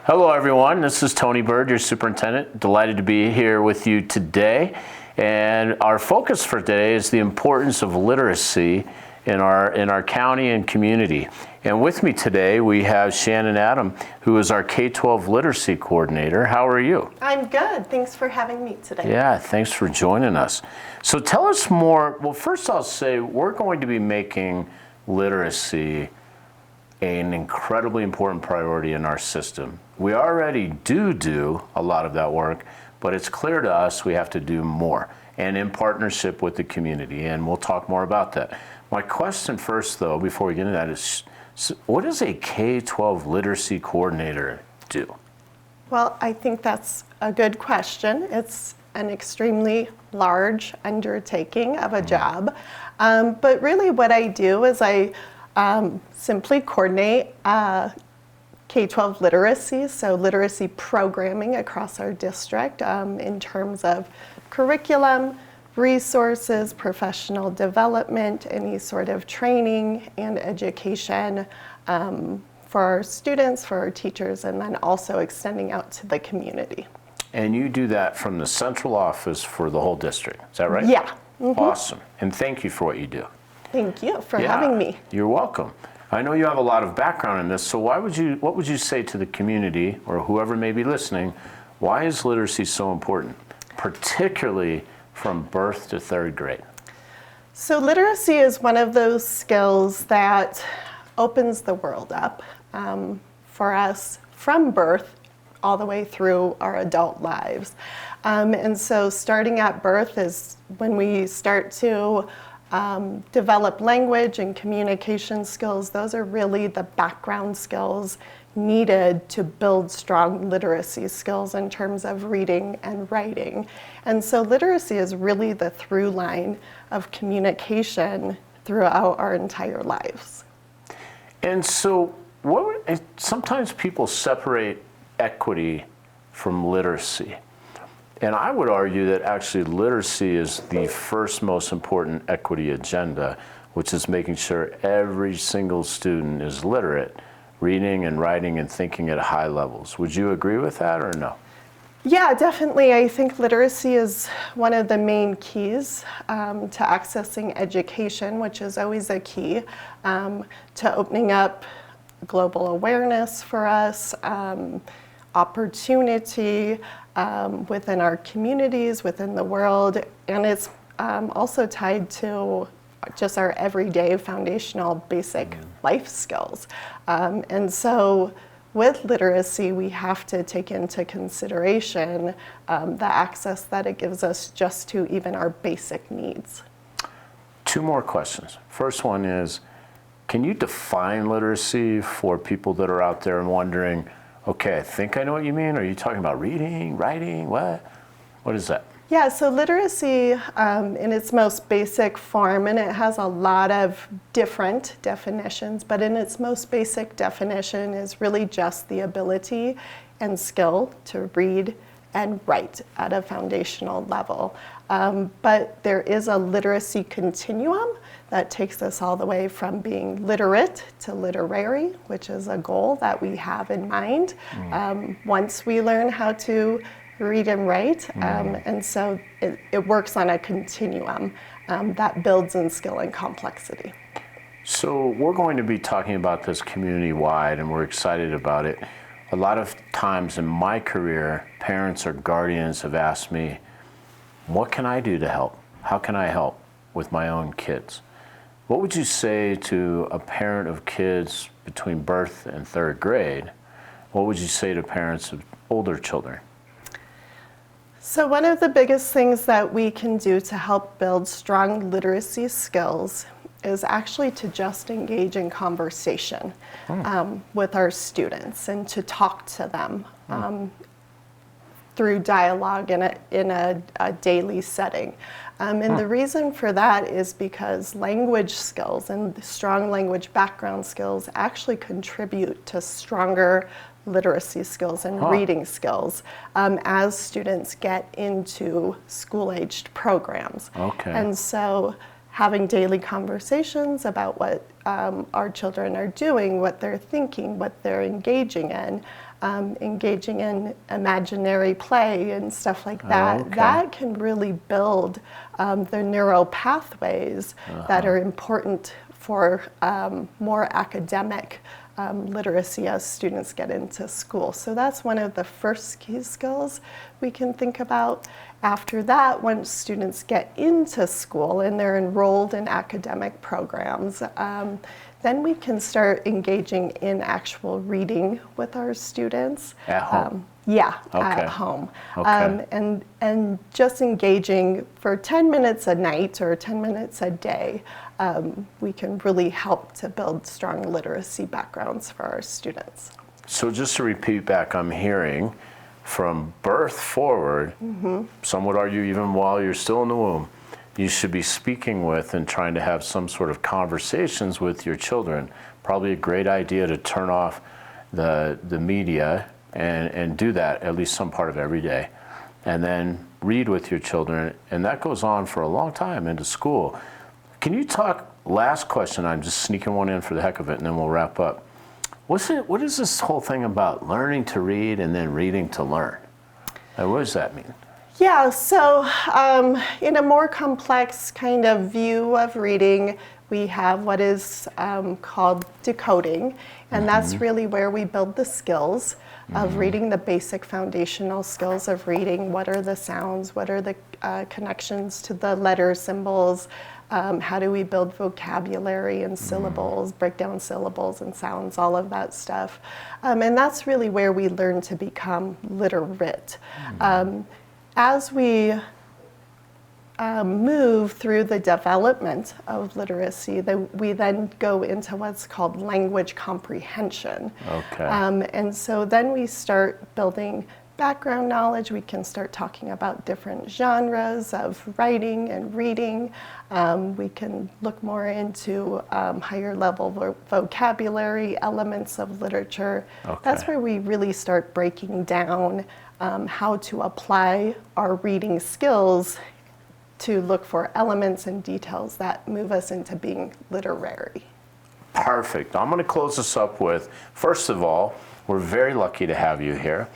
Hello everyone, this is Tony Bird, your superintendent. Delighted to be here with you today. And our focus for today is the importance of literacy in our county and community. And with me today we have Shannon Adam, who is our K-12 literacy coordinator. How are you? I'm good. Thanks for having me today. Yeah, thanks for joining us. So tell us more. Well, first I'll say we're going to be making literacy an incredibly important priority in our system. We already do a lot of that work, but it's clear to us we have to do more, and in partnership with the community, and we'll talk more about that. My question first, though, before we get into that is, what does a K-12 literacy coordinator do? Well, I think that's a good question. It's an extremely large undertaking of a job, but really what I do is I simply coordinate K-12 literacy, so literacy programming across our district in terms of curriculum, resources, professional development, any sort of training and education for our students, for our teachers, and then also extending out to the community. And you do that from the central office for the whole district, is that right? Yeah. Mm-hmm. Awesome, and thank you for what you do. Thank you for having me. You're welcome. I know you have a lot of background in this, so what would you say to the community or whoever may be listening, why is literacy so important, particularly from birth to third grade? So literacy is one of those skills that opens the world up for us from birth all the way through our adult lives. And so starting at birth is when we start to develop language and communication skills. Those are really the background skills needed to build strong literacy skills in terms of reading and writing. And so literacy is really the through line of communication throughout our entire lives. And so sometimes people separate equity from literacy. And I would argue that actually literacy is the first most important equity agenda, which is making sure every single student is literate, reading and writing and thinking at high levels. Would you agree with that or no? Yeah, definitely. I think literacy is one of the main keys to accessing education, which is always a key to opening up global awareness for us, opportunity within our communities, within the world, and it's also tied to just our everyday foundational basic life skills. And so with literacy, we have to take into consideration the access that it gives us just to even our basic needs. Two more questions. First one is, can you define literacy for people that are out there and wondering, okay, I think I know what you mean. Are you talking about reading, writing, what? What is that? Yeah, so literacy in its most basic form, and it has a lot of different definitions, but in its most basic definition is really just the ability and skill to read and write at a foundational level. But there is a literacy continuum that takes us all the way from being literate to literary, which is a goal that we have in mind once we learn how to read and write. And so it works on a continuum that builds in skill and complexity. So we're going to be talking about this community-wide, and we're excited about it. A lot of times in my career, parents or guardians have asked me, what can I do to help? How can I help with my own kids? What would you say to a parent of kids between birth and third grade? What would you say to parents of older children? So one of the biggest things that we can do to help build strong literacy skills is actually to just engage in conversation with our students and to talk to them through dialogue in a daily setting. And the reason for that is because language skills and strong language background skills actually contribute to stronger literacy skills and reading skills as students get into school-aged programs. Okay. And so having daily conversations about what our children are doing, what they're thinking, what they're engaging in, engaging in imaginary play and stuff like that. Okay. That can really build the neural pathways that are important for more academic literacy as students get into school. So that's one of the first key skills we can think about. After that, once students get into school and they're enrolled in academic programs, then we can start engaging in actual reading with our students. At home? Yeah, Okay. at home. Okay. And just engaging for 10 minutes a night or 10 minutes a day, we can really help to build strong literacy backgrounds for our students. So just to repeat back, I'm hearing from birth forward, some would argue even while you're still in the womb, you should be speaking with and trying to have some sort of conversations with your children. Probably a great idea to turn off the media and do that at least some part of every day. And then read with your children, and that goes on for a long time into school. Can you talk, last question, I'm just sneaking one in for the heck of it, and then we'll wrap up. What is this whole thing about learning to read and then reading to learn? What does that mean? Yeah, so in a more complex kind of view of reading, we have what is called decoding, and that's really where we build the skills of reading, the basic foundational skills of reading. What are the sounds? What are the connections to the letter symbols? How do we build vocabulary and syllables, break down syllables and sounds, all of that stuff. And that's really where we learn to become literate. As we move through the development of literacy, we then go into what's called language comprehension. Okay. And so then we start building background knowledge. We can start talking about different genres of writing and reading. We can look more into higher level vocabulary, elements of literature. Okay. That's where we really start breaking down how to apply our reading skills to look for elements and details that move us into being literary. Perfect. I'm going to close this up with, first of all, we're very lucky to have you here.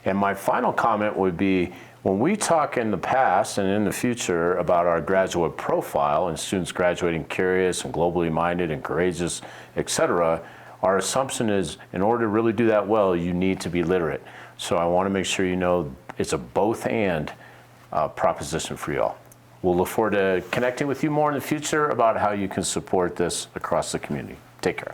And my final comment would be, when we talk in the past and in the future about our graduate profile and students graduating curious and globally minded and courageous, etc., our assumption is in order to really do that well, you need to be literate. So I want to make sure you know it's a both and proposition for you all. We'll look forward to connecting with you more in the future about how you can support this across the community. Take care.